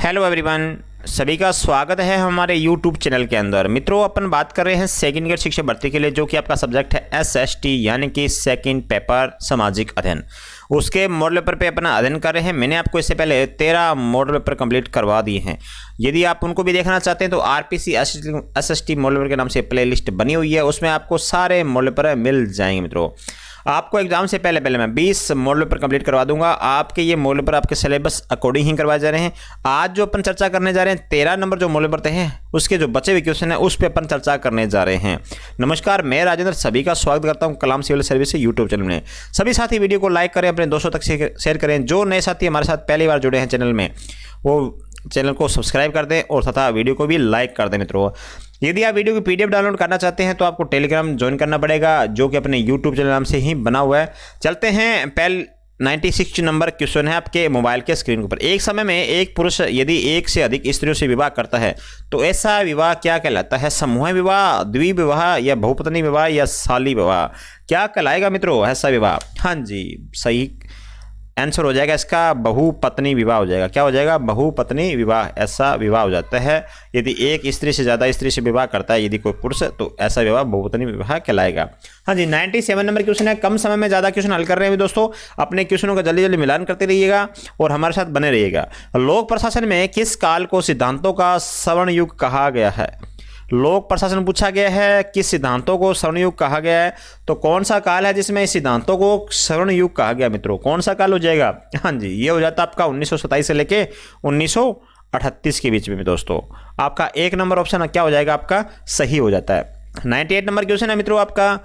Hello everyone, सभी का स्वागत है हमारे यूट्यूब चैनल के अंदर। मित्रों, अपन बात कर रहे हैं सेकंड ईयर शिक्षक भर्ती के लिए, जो कि आपका सब्जेक्ट है SST यानी कि सेकंड पेपर सामाजिक अध्ययन। उसके मॉडल पेपर पे अपना अध्ययन कर रहे हैं। मैंने आपको इससे पहले 13 मॉडल पेपर कंप्लीट करवा दिए हैं। यदि आप उनको भी देखना चाहते हैं तो RPC SST मॉडल पेपर के नाम से प्ले लिस्ट बनी हुई है, उसमें आपको सारे मॉडल पेपर मिल जाएंगे। मित्रों, आपको एग्जाम से पहले मैं 20 मॉडल पेपर कंप्लीट करवा दूंगा। आपके ये मॉडल पेपर आपके सिलेबस अकॉर्डिंग ही करवाए जा रहे हैं। आज जो अपन चर्चा करने जा रहे हैं 13 नंबर जो मॉडल पेपर हैं उसके जो बचे हुए क्वेश्चन है उस पर अपन चर्चा करने जा रहे हैं। नमस्कार, मैं राजेंद्र सभी का स्वागत करता हूं कलाम सिविल सर्विस यूट्यूब चैनल में। सभी साथी वीडियो को लाइक करें, अपने दोस्तों तक शेयर करें। जो नए साथी हमारे साथ पहली बार जुड़े हैं चैनल में, वो चैनल को सब्सक्राइब कर दें और तथा वीडियो को भी लाइक कर दें। मित्रों, यदि आप वीडियो की PDF डाउनलोड करना चाहते हैं तो आपको टेलीग्राम ज्वाइन करना पड़ेगा, जो कि अपने यूट्यूब चैनल नाम से ही बना हुआ है। चलते हैं, पहले 96 नंबर क्वेश्चन है आपके मोबाइल के स्क्रीन के ऊपर। एक समय में एक पुरुष यदि एक से अधिक स्त्रियों से विवाह करता है तो ऐसा विवाह क्या कहलाता है? समूह विवाह, द्विविवाह या बहुपत्नी विवाह या शाली विवाह? क्या कहलाएगा मित्रों ऐसा विवाह? हाँ जी, सही आंसर हो जाएगा इसका बहुपत्नी विवाह हो जाएगा। क्या हो जाएगा? बहुपत्नी विवाह। ऐसा विवाह हो जाता है यदि एक स्त्री से ज़्यादा स्त्री से विवाह करता है यदि कोई पुरुष, तो ऐसा विवाह बहुपत्नी विवाह कहलाएगा। हाँ जी, 97 नंबर क्वेश्चन है। कम समय में ज़्यादा क्वेश्चन हल कर रहे हैं दोस्तों। अपने क्वेश्चनों का जल्दी जल्दी मिलान करते रहिएगा और हमारे साथ बने रहिएगा। लोक प्रशासन में किस काल को सिद्धांतों का स्वर्ण युग कहा गया है? लोक प्रशासन पूछा गया है, किस सिद्धांतों को स्वर्ण युग कहा गया है? तो कौन सा काल है जिसमें इस सिद्धांतों को स्वर्ण युग कहा गया? मित्रों, कौन सा काल हो जाएगा? हाँ जी, ये हो जाता है आपका 1927 से लेके 1938 के बीच में। दोस्तों, आपका 1 नंबर ऑप्शन क्या हो जाएगा? आपका सही हो जाता है। 98 नंबर क्वेश्चन है मित्रों आपका,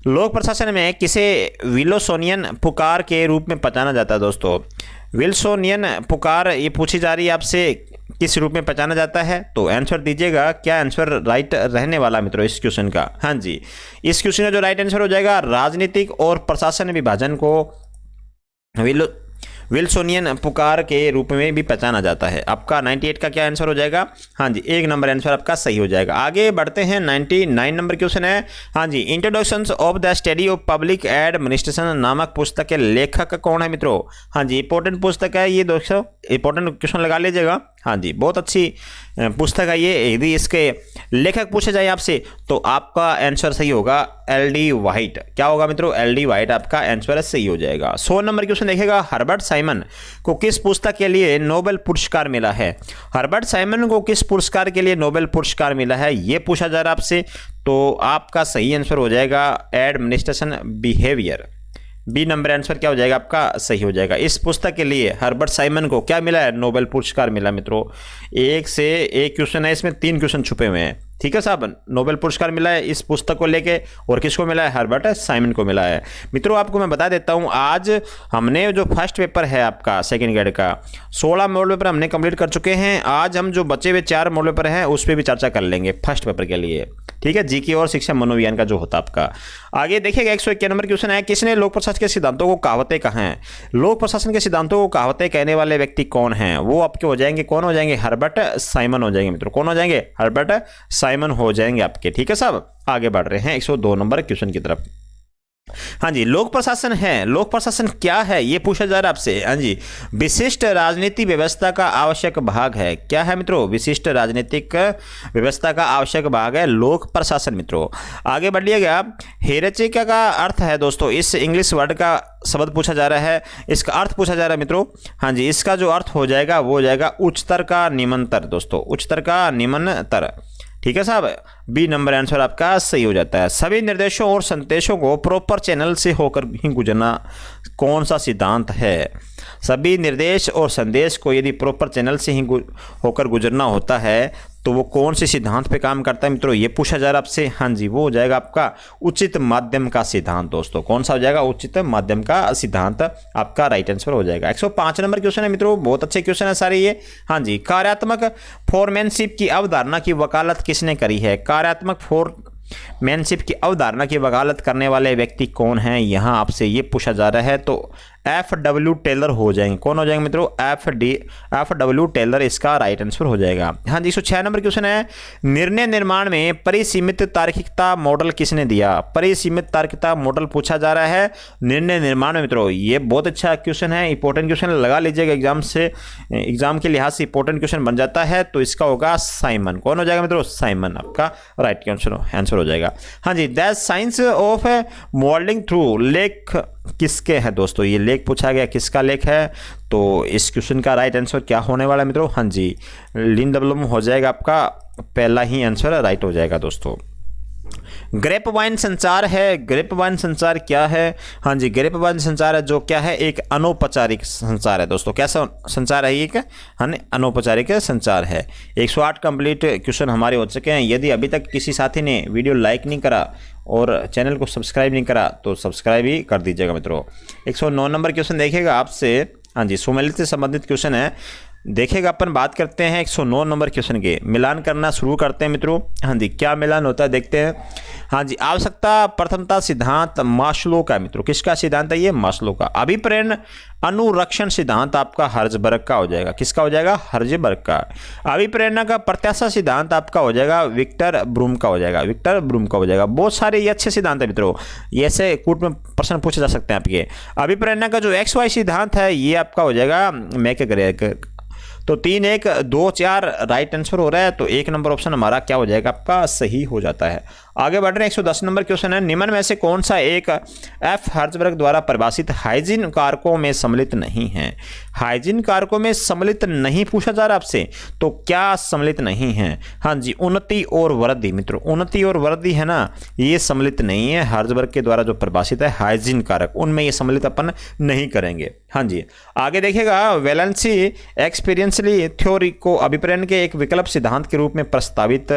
लोक प्रशासन में किसे विल्सोनियन पुकार के रूप में पहचाना जाता है? दोस्तों, विल्सोनियन पुकार ये पूछी जा रही है आपसे, किस रूप में पहचाना जाता है? तो आंसर दीजिएगा। क्या आंसर राइट रहने वाला मित्रों इस क्वेश्चन का? हाँ जी, इस क्वेश्चन का जो राइट आंसर हो जाएगा, राजनीतिक और प्रशासन विभाजन को विल्सोनियन पुकार के रूप में भी पहचाना जाता है। आपका 98 का क्या आंसर हो जाएगा? हाँ जी, 1 नंबर आंसर आपका सही हो जाएगा। आगे बढ़ते हैं, 99 नंबर क्वेश्चन है। हाँ जी, introductions of the study of public administration नामक पुस्तक के लेखक कौन है मित्रों? हाँ जी, इंपॉर्टेंट पुस्तक है ये दोस्तों, इंपॉर्टेंट क्वेश्चन लगा लीजिएगा। हाँ जी, बहुत अच्छी पुस्तक है ये। यदि इसके लेखक पूछे जाए आपसे तो आपका आंसर सही होगा LD वाइट। क्या होगा मित्रों? LD वाइट आपका आंसर सही हो जाएगा। 100 नंबर क्वेश्चन देखिएगा, हर्बर्ट साइमन को किस पुस्तक के लिए नोबेल पुरस्कार मिला है? हर्बर्ट साइमन को किस पुरस्कार के लिए नोबेल पुरस्कार मिला है, ये पूछा जा रहा है आपसे, तो आपका सही आंसर हो जाएगा administration behaviour. B number answer क्या हो जाएगा? आपका सही हो जाएगा। इस पुस्तक के लिए हर्बर्ट साइमन को क्या मिला है? नोबेल पुरस्कार मिला मित्रों। 1 से 1 क्वेश्चन है, इसमें 3 क्वेश्चन छुपे हुए हैं। ठीक है साहब, नोबेल पुरस्कार मिला है इस पुस्तक को लेके, और किसको मिला है? हर्बर्ट साइमन को मिला है। मित्रों, आपको मैं बता देता हूं, आज हमने जो फर्स्ट पेपर है आपका सेकंड ग्रेड का 16 मॉडल पेपर हमने कंप्लीट कर चुके हैं। आज हम जो बचे हुए 4 मॉडल पेपर हैं उस पर भी चर्चा कर लेंगे फर्स्ट पेपर के लिए। ठीक है, जीके और शिक्षा मनोविज्ञान का जो होता है आपका। आगे देखिएगा, 151 नंबर क्वेश्चन है, किसने लोक प्रशासन के सिद्धांतों को कहावतें कहा हैं? लोक प्रशासन के सिद्धांतों को कहावतें कहने वाले व्यक्ति कौन हैं? वो आपके हो जाएंगे, कौन हो जाएंगे? हर्बर्ट साइमन हो जाएंगे मित्रों। कौन हो जाएंगे? हर्बर्ट साइमन हो जाएंगे आपके। ठीक है साहब, आगे बढ़ रहे हैं 102 नंबर क्वेश्चन की तरफ। हाँ जी, लोक प्रशासन है, लोक प्रशासन क्या है ये पूछा जा रहा है आपसे। हाँ जी, विशिष्ट राजनीति व्यवस्था का आवश्यक भाग है। क्या है मित्रों? विशिष्ट राजनीतिक व्यवस्था का आवश्यक भाग है लोक प्रशासन। मित्रों, आगे बढ़ लिया गया, हेरचिका का अर्थ है दोस्तों, इस इंग्लिश वर्ड का शब्द पूछा जा रहा है, इसका अर्थ पूछा जा रहा है मित्रों। हाँ जी, इसका जो अर्थ हो जाएगा वो हो जाएगा उच्चतर का निमंतर। दोस्तों, उच्चतर का निमंतर। ठीक है साहब, B नंबर आंसर आपका सही हो जाता है। सभी निर्देशों और संदेशों को प्रॉपर चैनल से होकर ही गुजरना कौन सा सिद्धांत है? सभी निर्देश और संदेश को यदि प्रॉपर चैनल से ही होकर गुजरना होता है तो वो कौन से सिद्धांत पे काम करता है मित्रों, ये पूछा जा रहा है आपसे। हाँ जी, वो हो जाएगा आपका उचित माध्यम का सिद्धांत। दोस्तों, कौन सा हो जाएगा? उचित माध्यम का सिद्धांत आपका राइट आंसर हो जाएगा। 105 नंबर क्वेश्चन है मित्रों, बहुत अच्छे क्वेश्चन है सारे ये। हाँ जी, कार्यात्मक फोरमैनशिप की अवधारणा की वकालत किसने करी है? कार्यात्मक फोरमैनशिप की अवधारणा की वकालत करने वाले व्यक्ति कौन है, यहाँ आपसे ये पूछा जा रहा है। तो FW टेलर हो जाएंगे। कौन हो जाएंगे मित्रों? FW टेलर इसका राइट आंसर हो जाएगा। हाँ जी, 106 नंबर क्वेश्चन है, निर्णय निर्माण में परिसीमित तार्किकता मॉडल किसने दिया? परिसीमित तार्किकता मॉडल पूछा जा रहा है निर्णय निर्माण में मित्रों। ये बहुत अच्छा क्वेश्चन है, इंपॉर्टेंट क्वेश्चन लगा लीजिएगा, एग्जाम के लिहाज से इंपॉर्टेंट क्वेश्चन बन जाता है। तो इसका होगा साइमन। कौन हो जाएगा मित्रों? साइमन आपका राइट आंसर हो जाएगा। हाँ जी, the science of moulding through लेख किसके है दोस्तों? ये लेख पूछा गया, किसका लेख है? तो इस क्वेश्चन का राइट आंसर क्या होने वाला है मित्रों? हाँ जी, लिन डब्लम हो जाएगा, आपका पहला ही आंसर राइट हो जाएगा दोस्तों। ग्रेप वाइन संचार है, ग्रेप वाइन संचार क्या है? हाँ जी, ग्रेप वाइन संचार है जो क्या है, एक अनौपचारिक संचार है दोस्तों। कैसा संचार है? एक अनौपचारिक संचार है। 108 कंप्लीट क्वेश्चन हमारे हो चुके हैं। यदि अभी तक किसी साथी ने वीडियो लाइक नहीं करा और चैनल को सब्सक्राइब नहीं करा तो सब्सक्राइब ही कर दीजिएगा मित्रों। 109 नंबर क्वेश्चन देखिएगा आपसे। हाँ जी, सुमेलित से संबंधित क्वेश्चन है, देखिएगा। अपन बात करते हैं 109 नंबर क्वेश्चन के, मिलान करना शुरू करते हैं मित्रों। हाँ जी, क्या मिलान होता है देखते हैं। हाँ जी, आवश्यकता प्रथमता सिद्धांत मास्लो का मित्रों। किसका सिद्धांत है ये? मास्लो का। अभिप्रेरण अनुरक्षण सिद्धांत आपका हर्ज़बर्ग का हो जाएगा। किसका हो जाएगा? हर्ज़बर्ग का। अभिप्रेरणा का प्रत्याशा सिद्धांत आपका हो जाएगा विक्टर ब्रूम का हो जाएगा। विक्टर ब्रूम का हो जाएगा। बहुत सारे ये अच्छे सिद्धांत है मित्रों, ये ऐसे कूट में प्रश्न पूछे जा सकते हैं आपके। अभिप्रेरणा का जो XY सिद्धांत है ये आपका हो जाएगा मैकग्रेगर। तो 3 1 2 4 राइट आंसर हो रहा है। तो 1 नंबर ऑप्शन हमारा क्या हो जाएगा? आपका सही हो जाता है। आगे बढ़ रहे हैं, 110 नंबर क्वेश्चन है, निम्न में से कौन सा एक F हर्ज़बर्ग द्वारा परिभाषित हाइजीन कारकों में सम्मिलित नहीं है? हाइजीन कारकों में सम्मिलित नहीं पूछा जा रहा आपसे, तो क्या सम्मिलित नहीं है? हाँ जी, उन्नति और वृद्धि मित्रों। उन्नति और वृद्धि है ना, ये सम्मिलित नहीं है। हर्ज़बर्ग के द्वारा जो परिभाषित है हाइजीन कारक, उनमें ये सम्मिलित अपन नहीं करेंगे। हाँ जी, आगे देखिएगा, वैलेंसी एक्सपीरियंसली थ्योरी को अभिप्रेरण के एक विकल्प सिद्धांत के रूप में प्रस्तावित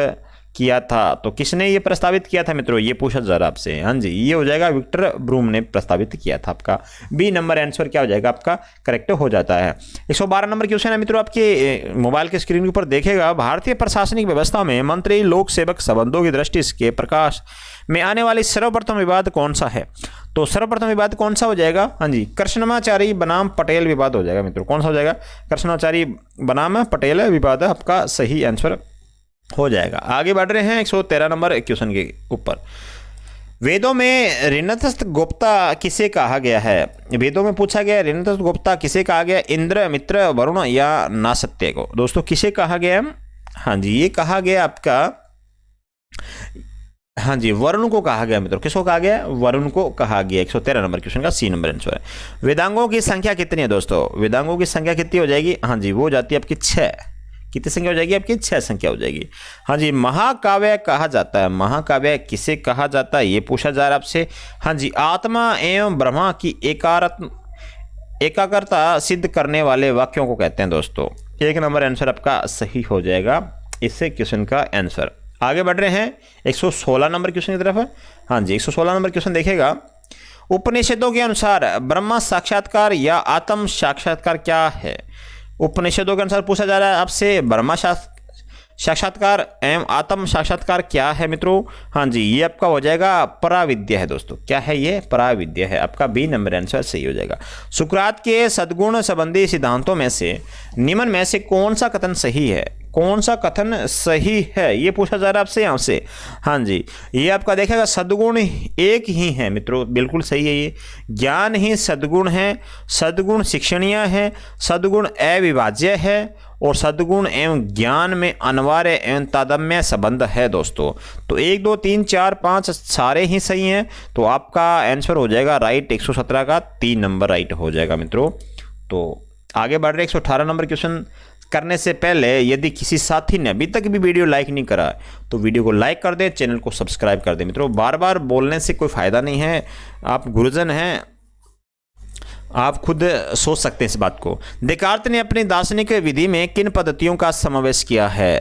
किया था। तो किसने ये प्रस्तावित किया था मित्रों? ये पूछा जा रहा है आपसे। हाँ जी, ये हो जाएगा विक्टर ब्रूम ने प्रस्तावित किया था। आपका बी नंबर आंसर क्या हो जाएगा? आपका करेक्ट हो जाता है। 112 नंबर क्वेश्चन है मित्रों, आपके मोबाइल के स्क्रीन के ऊपर देखेगा, भारतीय प्रशासनिक व्यवस्था में मंत्री लोक सेवक संबंधों की दृष्टि के प्रकाश में आने वाली सर्वप्रथम विवाद कौन सा है? तो सर्वप्रथम विवाद कौन सा हो जाएगा? हाँ जी, कृष्णमाचारी बनाम पटेल विवाद हो जाएगा मित्रों। कौन सा हो जाएगा? कृष्णमाचारी बनाम पटेल विवाद आपका सही आंसर हो जाएगा। आगे बढ़ रहे हैं 113 नंबर क्वेश्चन के ऊपर। वेदों में ऋणतस्थ गुप्ता किसे कहा गया है? वेदों में पूछा गया ऋणतस्थ गुप्ता किसे कहा गया? इंद्र, मित्र, वरुण या नासत्य को? दोस्तों किसे कहा गया? हाँ जी, ये कहा गया आपका, हाँ जी, वरुण को कहा गया मित्रों। किसको कहा गया? वरुण को कहा गया। 113 नंबर क्वेश्चन का सी नंबर आंसर है। वेदांगों की संख्या कितनी है दोस्तों? वेदांगों की संख्या कितनी हो जाएगी? हाँ जी, वो हो जाती है आपकी 6। कितनी संख्या हो जाएगी? आपकी 6 संख्या हो जाएगी। हाँ जी, महाकाव्य कहा जाता है, महाकाव्य किसे कहा जाता है ये पूछा जा रहा है आपसे। हाँ जी, आत्मा एवं ब्रह्मा की एकाग्रता सिद्ध करने वाले वाक्यों को कहते हैं दोस्तों। 1 नंबर आंसर आपका सही हो जाएगा इससे क्वेश्चन का आंसर। आगे बढ़ रहे हैं 116 नंबर क्वेश्चन की तरफ। हाँ जी, 116 नंबर क्वेश्चन देखिएगा, उपनिषदों के अनुसार ब्रह्म साक्षात्कार या आत्म साक्षात्कार क्या है? उपनिषदों के अनुसार पूछा जा रहा है आपसे, ब्रह्म साक्षात्कार एवं आत्म साक्षात्कार क्या है मित्रों? हाँ जी, ये आपका हो जाएगा पराविद्या है दोस्तों। क्या है ये? पराविद्या है। आपका बी नंबर आंसर सही हो जाएगा। सुकरात के सद्गुण संबंधी सिद्धांतों में से निम्न में से कौन सा कथन सही है? कौन सा कथन सही है ये पूछा जा रहा है आपसे यहाँ से। हाँ जी, ये आपका देखेगा सद्गुण एक ही है मित्रों, बिल्कुल सही है ये। ज्ञान ही सद्गुण है, सद्गुण शिक्षणीय है, सद्गुण अविभाज्य है और सद्गुण एवं ज्ञान में अनिवार्य एवं तादम्य संबंध है दोस्तों। तो 1 2 3 4 5 सारे ही सही हैं। तो आपका आंसर हो जाएगा राइट 117 का 3 नंबर राइट हो जाएगा मित्रों। तो आगे बढ़ रहे 118 नंबर क्वेश्चन करने से पहले यदि किसी साथी ने अभी तक भी वीडियो लाइक नहीं करा तो वीडियो को लाइक कर दे, चैनल को सब्सक्राइब कर दे मित्रों। बार बार बोलने से कोई फ़ायदा नहीं है, आप गुरुजन हैं, आप खुद सोच सकते हैं इस बात को। देकार्त ने अपनी दार्शनिक विधि में किन पद्धतियों का समावेश किया है?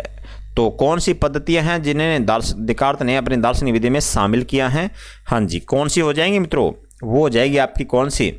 तो कौन सी पद्धतियां हैं जिन्हें देकार्त ने अपनी दार्शनिक विधि में शामिल किया है? हाँ जी, कौन सी हो जाएंगी मित्रों? वो हो जाएगी आपकी कौन सी?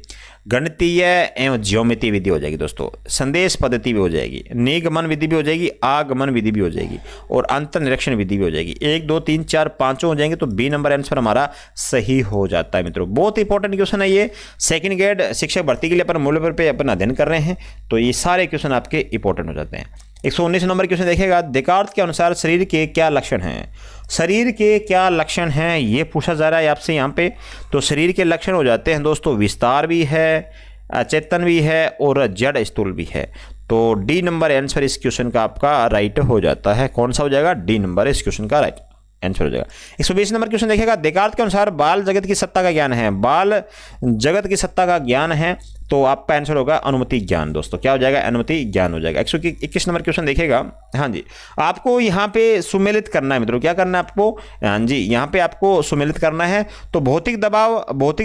गणितीय एवं ज्योमिति विधि हो जाएगी दोस्तों, संदेश पद्धति भी हो जाएगी, निगमन विधि भी हो जाएगी, आगमन विधि भी हो जाएगी और अंतर निरीक्षण विधि भी हो जाएगी। 1 2 3 4 5 हो जाएंगे तो बी नंबर आंसर हमारा सही हो जाता है मित्रों। बहुत इंपॉर्टेंट क्वेश्चन है ये, सेकंड ग्रेड शिक्षक भर्ती के लिए अपन मूल्य पर पे अपन अध्ययन कर रहे हैं, तो ये सारे क्वेश्चन आपके इंपॉर्टेंट हो जाते हैं। 119 नंबर क्वेश्चन देखिएगा, देकार्त के अनुसार शरीर के क्या लक्षण हैं? शरीर के क्या लक्षण हैं ये पूछा जा रहा है आपसे यहाँ पे। तो शरीर के लक्षण हो जाते हैं दोस्तों, विस्तार भी है, अचेतन भी है और जड़ स्थूल भी है। तो डी नंबर आंसर इस क्वेश्चन का आपका राइट हो जाता है। कौन सा हो जाएगा? डी नंबर इस क्वेश्चन का राइट आंसर हो जाएगा। 120 नंबर क्वेश्चन देखिएगा, देकार्त के अनुसार बाल जगत की सत्ता का ज्ञान है। बाल जगत की सत्ता का ज्ञान है तो आपका आंसर होगा अनुमति ज्ञान दोस्तों। क्या हो जाएगा? अनुमति ज्ञान हो जाएगा। 121 नंबर क्वेश्चन देखिएगा, हाँ जी, आपको यहाँ पे सुमेलित करना है मित्रों। क्या करना है आपको? हाँ जी, यहाँ पे आपको सुमेलित करना है। तो भौतिक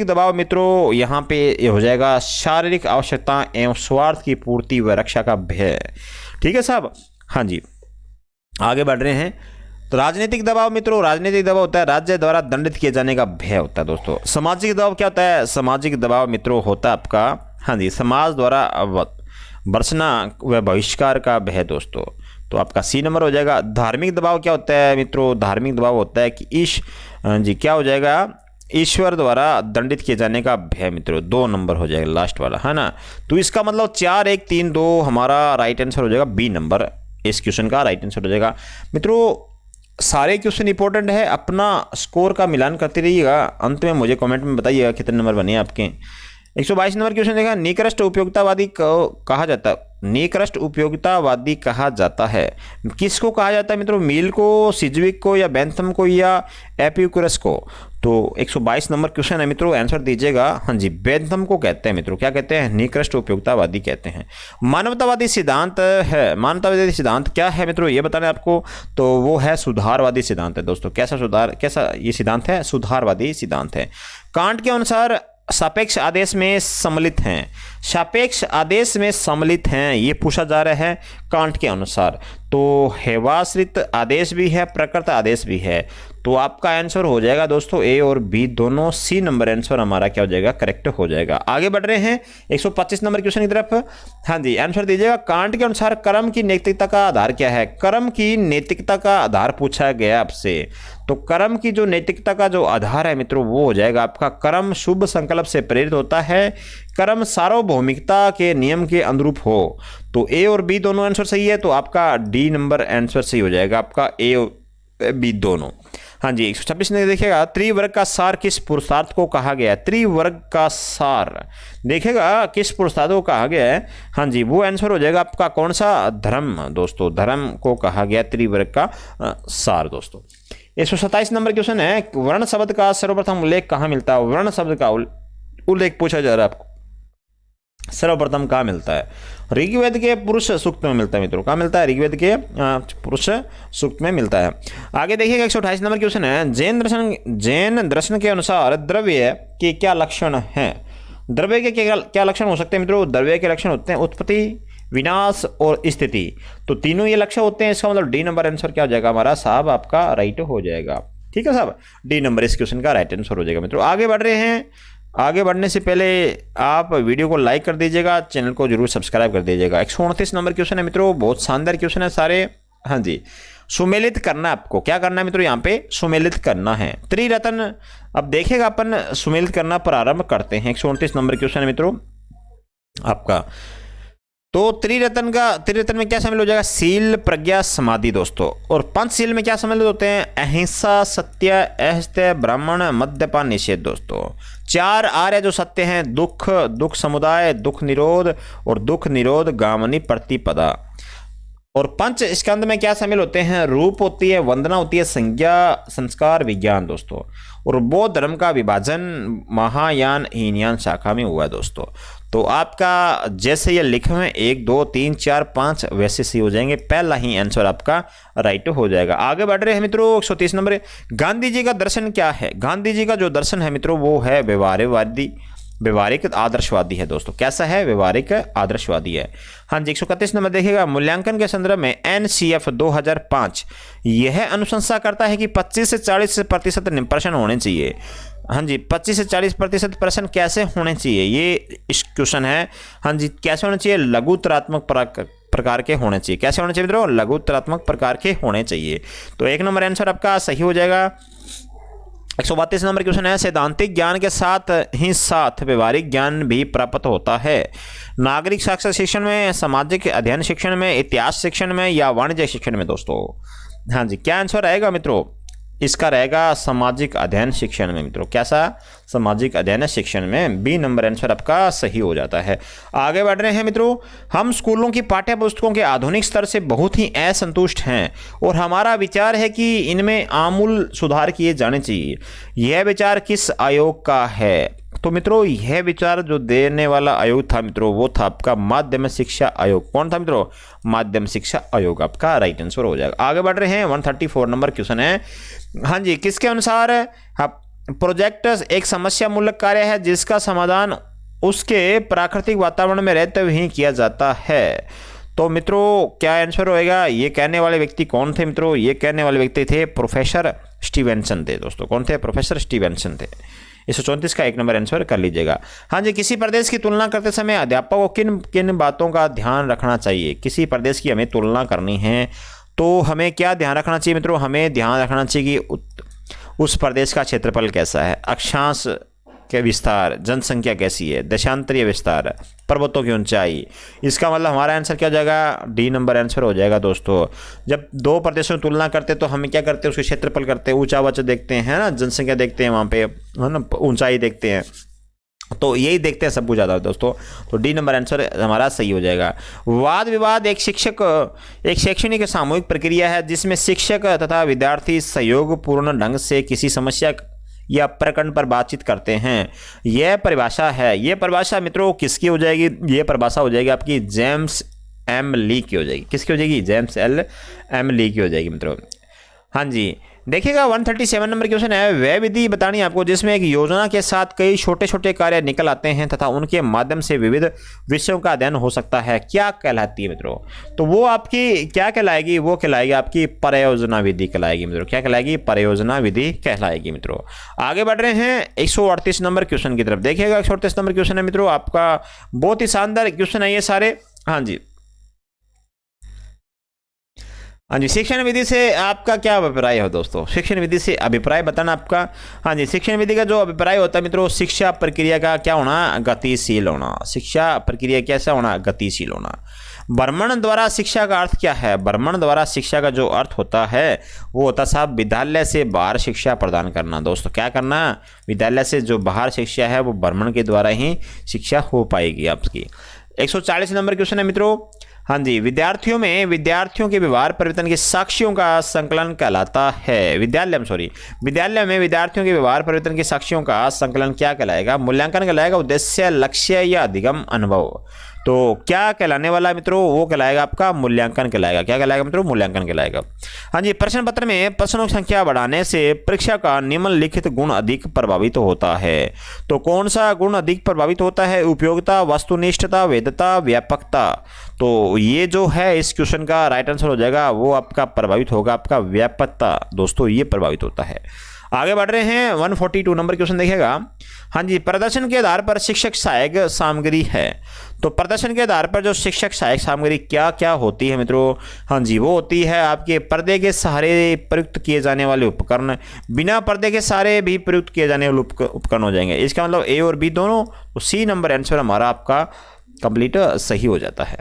दबाव मित्रों यहाँ पे हो जाएगा शारीरिक आवश्यकता एवं स्वार्थ की पूर्ति व रक्षा का भय। ठीक है साहब, हाँ जी, आगे बढ़ रहे हैं। तो राजनीतिक दबाव मित्रों, राजनीतिक दबाव होता है राज्य द्वारा दंडित किए जाने का भय होता है दोस्तों। सामाजिक दबाव क्या होता है? सामाजिक दबाव मित्रों होता है आपका, हाँ जी, समाज द्वारा बरसना व बहिष्कार का भय दोस्तों। तो आपका सी नंबर हो जाएगा। धार्मिक दबाव क्या होता है मित्रों? धार्मिक दबाव होता है कि जी क्या हो जाएगा? ईश्वर द्वारा दंडित किए जाने का भय मित्रों। 2 नंबर हो जाएगा लास्ट वाला, है ना। तो इसका मतलब 4 1 3 2 हमारा राइट आंसर हो जाएगा। बी नंबर इस क्वेश्चन का राइट आंसर हो जाएगा मित्रों। सारे क्वेश्चन इंपॉर्टेंट है, अपना स्कोर का मिलान करते रहिएगा। अंत में मुझे कमेंट में बताइएगा कितने नंबर बने आपके। 122 नंबर क्वेश्चन देखा, निकृष्ट उपयोगितावादी कहा जाता है। निकृष्ट उपयोगितावादी कहा जाता है, किसको कहा जाता है मित्रों? मील को, सिजविक को या बेंथम को या एपिक्यूरस को? तो 122 नंबर क्वेश्चन है मित्रों, आंसर दीजिएगा। हाँ जी, बेंथम को कहते हैं मित्रों। क्या कहते हैं? निकृष्ट उपयोगितावादी कहते हैं। मानवतावादी सिद्धांत है, मानवतावादी सिद्धांत क्या है मित्रों ये बताना है आपको। तो वो है सुधारवादी सिद्धांत है दोस्तों। कैसा ये सिद्धांत है? सुधारवादी सिद्धांत है। कांट के अनुसार सापेक्ष आदेश में सम्मिलित हैं। सापेक्ष आदेश में सम्मिलित हैं ये पूछा जा रहा है कांट के अनुसार। तो हेवाश्रित आदेश भी है, प्रकृत आदेश भी है। तो आपका आंसर हो जाएगा दोस्तों ए और बी दोनों। सी नंबर आंसर हमारा क्या हो जाएगा? करेक्ट हो जाएगा। आगे बढ़ रहे हैं 125 नंबर क्वेश्चन की तरफ। हाँ जी, आंसर दीजिएगा। कांट के अनुसार कर्म की नैतिकता का आधार क्या है? कर्म की नैतिकता का आधार पूछा गया आपसे। तो कर्म की जो नैतिकता का जो आधार है मित्रों वो हो जाएगा आपका कर्म शुभ संकल्प से प्रेरित होता है, कर्म सार्वभौमिकता के नियम के अनुरूप हो। तो ए और बी दोनों आंसर सही है। तो आपका डी नंबर आंसर सही हो जाएगा, आपका ए और बी दोनों। हाँ जी, 126 में देखिएगा, त्रिवर्ग का सार किस पुरुषार्थ को कहा गया है? त्रिवर्ग का सार देखिएगा किस पुरुषार्थ को कहा गया है। हाँ जी, वो आंसर हो जाएगा आपका कौन सा? धर्म दोस्तों, धर्म को कहा गया त्रिवर्ग का सार दोस्तों। 127 नंबर क्वेश्चन है, वर्ण शब्द का सर्वप्रथम उल्लेख कहाँ मिलता है? वर्ण शब्द का उल्लेख पूछा जा रहा है आपको, सर्वप्रथम कहाँ मिलता है? ऋग्वेद के पुरुष सूक्त में मिलता है मित्रों। कहाँ मिलता है? ऋग्वेद के पुरुष सूक्त में मिलता है। आगे देखिएगा 128 नंबर क्वेश्चन है, जैन दर्शन के अनुसार द्रव्य के क्या लक्षण हैं? द्रव्य के क्या लक्षण हो सकते हैं मित्रों? द्रव्य के लक्षण होते हैं उत्पत्ति, विनाश और स्थिति। तो तीनों ये लक्षण होते हैं। इसका मतलब डी नंबर आंसर क्या हो जाएगा हमारा साहब? आपका राइट हो जाएगा। ठीक है साहब, डी नंबर इस क्वेश्चन का राइट आंसर हो जाएगा मित्रों। आगे बढ़ रहे हैं। आगे बढ़ने से पहले आप वीडियो को लाइक कर दीजिएगा, चैनल को जरूर सब्सक्राइब कर दीजिएगा। 129 नंबर क्वेश्चन है मित्रों, बहुत शानदार क्वेश्चन है सारे। हाँ जी, सुमेलित करना आपको क्या करना है मित्रों? यहाँ पे सुमेलित करना है त्रिरत्न। अब देखेगा अपन सुमेलित करना प्रारंभ करते हैं। 129 नंबर क्वेश्चन है मित्रों आपका। तो त्रिरत्न में क्या शामिल हो जाएगा? शील, प्रज्ञा, समाधि दोस्तों। और पंचशील में क्या शामिल होते हैं? अहिंसा, सत्य, असत्य, ब्राह्मण, मद्यपान, निषेध दोस्तों। 4 आर्य जो सत्य हैं, दुख समुदाय, दुख निरोध और दुख निरोध गामिनी प्रतिपदा। और पंच स्कंद में क्या शामिल होते हैं? रूप होती है, वंदना होती है, संज्ञा, संस्कार, विज्ञान दोस्तों। और बौद्ध धर्म का विभाजन महायान हीनयान शाखा में हुआ है दोस्तों। तो आपका जैसे ये लिखे हुए 1 2 3 4 5 वैसे सी हो जाएंगे। पहला ही आंसर आपका राइट हो जाएगा। आगे बढ़ रहे हैं मित्रों 130 नंबर। गांधी जी का दर्शन क्या है? गांधी जी का जो दर्शन है मित्रों वो है व्यवहारिक आदर्शवादी है दोस्तों। कैसा है? व्यवहारिक आदर्शवादी है। हाँ जी, 131 नंबर देखिएगा, मूल्यांकन के संदर्भ में NCF 2005 यह अनुशंसा करता है कि 25 से 40% प्रश्न होने चाहिए। हाँ जी 25 से 40% प्रश्न कैसे होने चाहिए, ये इस क्वेश्चन है। हाँ जी कैसे होने चाहिए, लघुतरात्मक प्रकार के होने चाहिए। कैसे होने चाहिए मित्रों, लघुतरात्मक प्रकार के होने चाहिए। तो 1 नंबर आंसर आपका सही हो जाएगा। 132 नंबर क्वेश्चन है, सैद्धांतिक ज्ञान के साथ ही साथ व्यवहारिक ज्ञान भी प्राप्त होता है। नागरिक साक्षरता शिक्षण में, सामाजिक अध्ययन शिक्षण में, इतिहास शिक्षण में या वाणिज्य शिक्षण में दोस्तों। हाँ जी क्या आंसर रहेगा मित्रों, इसका रहेगा सामाजिक अध्ययन शिक्षण में मित्रों। कैसा, सामाजिक अध्ययन शिक्षण में। बी नंबर आंसर आपका सही हो जाता है। आगे बढ़ रहे हैं मित्रों, हम स्कूलों की पाठ्य पुस्तकों के आधुनिक स्तर से बहुत ही असंतुष्ट हैं और हमारा विचार है कि इनमें आमूल सुधार किए जाने चाहिए। यह विचार किस आयोग का है? तो मित्रों यह विचार जो देने वाला आयोग था मित्रों, वो था आपका माध्यमिक शिक्षा आयोग। कौन था मित्रों? माध्यमिक शिक्षा आयोग आपका राइट आंसर हो जाएगा। आगे बढ़ रहे हैं, 134 नंबर क्वेश्चन है। हाँ जी किसके अनुसार प्रोजेक्ट एक समस्या मूलक कार्य है जिसका समाधान उसके प्राकृतिक वातावरण में रहते हुए ही किया जाता है। तो मित्रों क्या आंसर होएगा, ये कहने वाले व्यक्ति कौन थे मित्रों? ये कहने वाले व्यक्ति थे प्रोफेसर स्टीवेंसन थे दोस्तों। कौन थे? प्रोफेसर स्टीवेंसन थे। 134 का 1 नंबर आंसर कर लीजिएगा। हाँ जी किसी प्रदेश की तुलना करते समय अध्यापक को किन किन बातों का ध्यान रखना चाहिए? किसी प्रदेश की हमें तुलना करनी है तो हमें क्या ध्यान रखना चाहिए मित्रों? हमें ध्यान रखना चाहिए कि उस प्रदेश का क्षेत्रफल कैसा है, अक्षांश के विस्तार, जनसंख्या कैसी है, देशांतरीय विस्तार, पर्वतों की ऊंचाई। इसका मतलब हमारा आंसर क्या हो जाएगा? डी नंबर आंसर हो जाएगा दोस्तों। जब दो प्रदेशों की तुलना करते तो हम क्या करते हैं, उसके क्षेत्रफल करते हैं, ऊंचा वाचा देखते हैं ना, जनसंख्या देखते हैं वहाँ पे है ना, ऊंचाई देखते हैं, तो यही देखते हैं सब कुछ ज़्यादा दोस्तों। तो डी नंबर आंसर हमारा सही हो जाएगा। वाद विवाद एक शैक्षणिक सामूहिक प्रक्रिया है जिसमें शिक्षक तथा विद्यार्थी सहयोगपूर्ण ढंग से किसी समस्या या प्रकरण पर बातचीत करते हैं। यह परिभाषा है, यह परिभाषा मित्रों किसकी हो जाएगी? यह परिभाषा हो जाएगी आपकी जेम्स एम ली की हो जाएगी। किसकी हो जाएगी? जेम्स एम ली की हो जाएगी मित्रों। हाँ जी देखिएगा 137 नंबर क्वेश्चन है, वह विधि बतानी आपको जिसमें एक योजना के साथ कई छोटे छोटे कार्य निकल आते हैं तथा उनके माध्यम से विविध विषयों का अध्ययन हो सकता है। क्या कहलाती है मित्रों? तो वो आपकी क्या कहलाएगी? वो कहलाएगी आपकी परियोजना विधि कहलाएगी मित्रों। क्या कहलाएगी? परियोजना विधि कहलाएगी मित्रों। आगे बढ़ रहे हैं 138 नंबर क्वेश्चन की तरफ। देखिएगा 138 नंबर क्वेश्चन है मित्रों आपका, बहुत ही शानदार क्वेश्चन है ये सारे। हाँ जी हाँ जी शिक्षण विधि से आपका क्या अभिप्राय हो दोस्तों? शिक्षण विधि से अभिप्राय बताना आपका। हाँ जी शिक्षण विधि का जो अभिप्राय होता है मित्रों, शिक्षा प्रक्रिया का क्या होना? गतिशील होना। शिक्षा प्रक्रिया कैसा होना? गतिशील होना। भ्रमण द्वारा शिक्षा का अर्थ क्या है? भ्रमण द्वारा शिक्षा का जो अर्थ होता है वो होता साहब विद्यालय से बाहर शिक्षा प्रदान करना दोस्तों। क्या करना? विद्यालय से जो बाहर शिक्षा है वो भ्रमण के द्वारा ही शिक्षा हो पाएगी आपकी। 140 नंबर क्वेश्चन है मित्रों। हाँ जी विद्यार्थियों के व्यवहार परिवर्तन के साक्ष्यों का संकलन कहलाता है। विद्यालय में विद्यार्थियों के व्यवहार परिवर्तन के साक्ष्यों का संकलन क्या कहलाएगा? मूल्यांकन कहलाएगा, उद्देश्य, लक्ष्य या अधिगम अनुभव। तो क्या कहलाने वाला मित्रों? वो कहलाएगा आपका मूल्यांकन कहलाएगा। क्या कहलाएगा मित्रों? मूल्यांकन कहलाएगा। हाँ जी प्रश्न पत्र में प्रश्नों की संख्या बढ़ाने से परीक्षा का निम्नलिखित गुण अधिक प्रभावित होता है। तो कौन सा गुण अधिक प्रभावित होता है? उपयोगिता, वस्तुनिष्ठता, वैधता, व्यापकता। तो ये जो है इस क्वेश्चन का राइट आंसर हो जाएगा, वो आपका प्रभावित होगा आपका व्यापकता दोस्तों, ये प्रभावित होता है। आगे बढ़ रहे हैं 142 नंबर क्वेश्चन देखिएगा। हाँ जी प्रदर्शन के आधार पर शिक्षक सहायक सामग्री है। तो प्रदर्शन के आधार पर जो शिक्षक सहायक सामग्री क्या क्या होती है मित्रों? हाँ जी वो होती है आपके पर्दे के सहारे प्रयुक्त किए जाने वाले उपकरण, बिना पर्दे के सहारे भी प्रयुक्त किए जाने वाले उपकरण हो जाएंगे। इसका मतलब ए और बी दोनों। तो सी नंबर आंसर हमारा आपका कंप्लीट सही हो जाता है।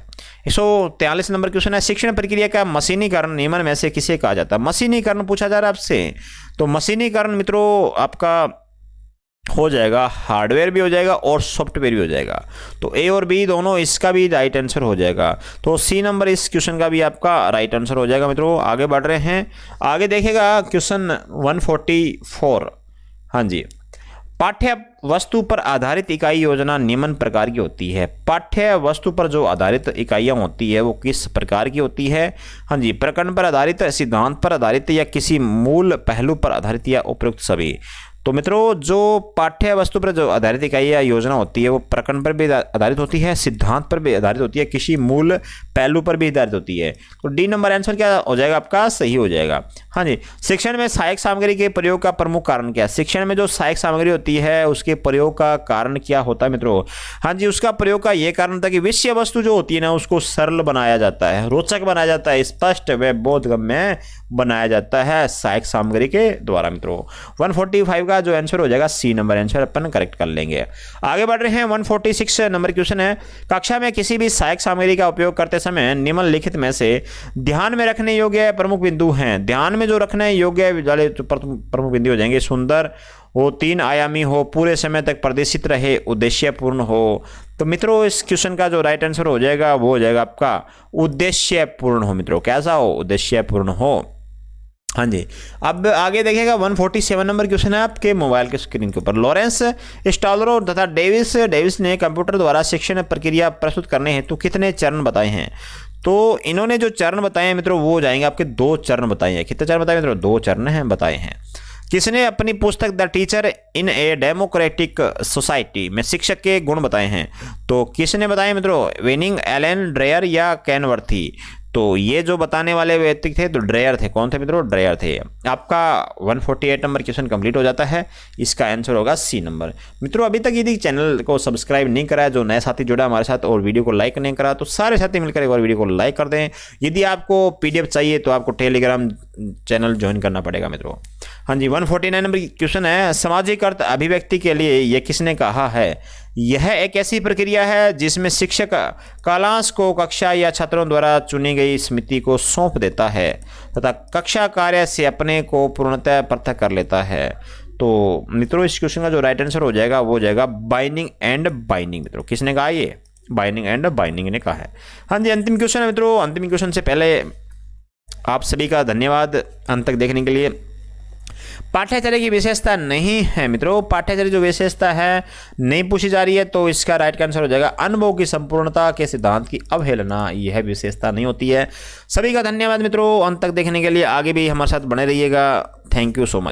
143 नंबर क्वेश्चन है, शिक्षण प्रक्रिया का मशीनीकरण निम्न में से किसे कहा जाता है? मशीनीकरण पूछा जा रहा है आपसे। तो मशीनीकरण मित्रों आपका हो जाएगा, हार्डवेयर भी हो जाएगा और सॉफ्टवेयर भी हो जाएगा। तो ए और बी दोनों, इसका भी राइट आंसर हो जाएगा। तो सी नंबर इस क्वेश्चन का भी आपका राइट आंसर हो जाएगा मित्रों। आगे बढ़ रहे हैं, आगे देखेगा क्वेश्चन 144। हाँ जी पाठ्य वस्तु पर आधारित इकाई योजना निम्न प्रकार की होती है। पाठ्य वस्तु पर जो आधारित इकाइयाँ होती है वो किस प्रकार की होती है? हाँ जी प्रकरण पर आधारित, सिद्धांत पर आधारित या किसी मूल पहलू पर आधारित या उपयुक्त सभी। तो मित्रों जो पाठ्य वस्तु पर जो आधारित इकाई या योजना होती है वो प्रकरण पर भी आधारित होती है, सिद्धांत पर भी आधारित होती है, किसी मूल पहलू पर भी आधारित होती है। तो डी नंबर आंसर क्या हो जाएगा आपका, सही हो जाएगा। हाँ जी, शिक्षण में सहायक सामग्री के प्रयोग का प्रमुख कारण क्या है? शिक्षण में जो सहायक सामग्री होती है उसके प्रयोग का कारण क्या होता है मित्रों? हाँ जी, उसका प्रयोग का ये कारण था कि विषय वस्तु जो होती है ना उसको सरल बनाया जाता है, रोचक बनाया जाता है, स्पष्ट व बोधगम्य बनाया जाता है सहायक सामग्री के द्वारा। मित्रों 145 का जो आंसर हो जाएगा सी नंबर आंसर अपन करेक्ट कर लेंगे। आगे बढ़ रहे हैं, 146 नंबर क्वेश्चन है, कक्षा में किसी भी सहायक सामग्री का उपयोग करते समय निम्नलिखित में से ध्यान में रखने योग्य प्रमुख बिंदु हैं। ध्यान में जो रखने योग्य वाले प्रमुख बिंदु हो जाएंगे, सुंदर हो, 3 आयामी हो, पूरे समय तक प्रदर्शित रहे, उद्देश्यपूर्ण हो। तो मित्रों इस क्वेश्चन का जो राइट आंसर हो जाएगा वो हो जाएगा आपका उद्देश्यपूर्ण हो। मित्रों कैसा हो, उद्देश्यपूर्ण हो। हाँ जी, अब आगे देखिएगा 147 नंबर क्वेश्चन है आपके मोबाइल के स्क्रीन के ऊपर। लॉरेंस, स्टॉलरो तथा डेविस ने कंप्यूटर द्वारा शिक्षण प्रक्रिया प्रस्तुत करने हेतु कितने चरण बताए हैं? तो इन्होंने जो चरण बताए हैं मित्रों वो हो जाएंगे आपके 2 चरण बताए हैं। कितने चरण बताए मित्रों? 2 चरण हैं बताए हैं। किसने अपनी पुस्तक the teacher in a democratic society में शिक्षक के गुण बताए हैं? तो किसने बताए मित्रों? वेनिंग, एलन, ड्रेयर या कैनवर्थी? तो ये जो बताने वाले व्यक्ति थे तो ड्रेयर थे। कौन थे मित्रों? ड्रेयर थे। आपका 148 नंबर क्वेश्चन कंप्लीट हो जाता है, इसका आंसर होगा सी नंबर। मित्रों अभी तक यदि चैनल को सब्सक्राइब नहीं करा है, जो नए साथी जुड़ा हमारे साथ और वीडियो को लाइक नहीं करा, तो सारे साथी मिलकर एक बार वीडियो को लाइक कर दें। यदि आपको पीडीएफ चाहिए तो आपको टेलीग्राम चैनल ज्वाइन करना पड़ेगा मित्रों। हाँ जी, 149 नंबर क्वेश्चन है, सामाजिक अर्थ अभिव्यक्ति के लिए यह किसने कहा है? यह एक ऐसी प्रक्रिया है जिसमें शिक्षक कालांश को कक्षा या छात्रों द्वारा चुनी गई समिति को सौंप देता है तथा कक्षा कार्य से अपने को पूर्णतः पृथक कर लेता है। तो मित्रों इस क्वेश्चन का जो राइट आंसर हो जाएगा वो हो जाएगा बाइंडिंग एंड बाइंडिंग। मित्रों किसने कहा? ये बाइंडिंग एंड बाइंडिंग ने कहा है। हाँ जी, अंतिम क्वेश्चन है मित्रों। अंतिम क्वेश्चन से पहले आप सभी का धन्यवाद अंत तक देखने के लिए। पाठ्यचर्या की विशेषता नहीं है मित्रों, पाठ्यचर्या जो विशेषता है नहीं पूछी जा रही है, तो इसका राइट आंसर हो जाएगा अनुभव की संपूर्णता के सिद्धांत की अवहेलना। यह विशेषता नहीं होती है। सभी का धन्यवाद मित्रों अंत तक देखने के लिए। आगे भी हमारे साथ बने रहिएगा। Thank you so much.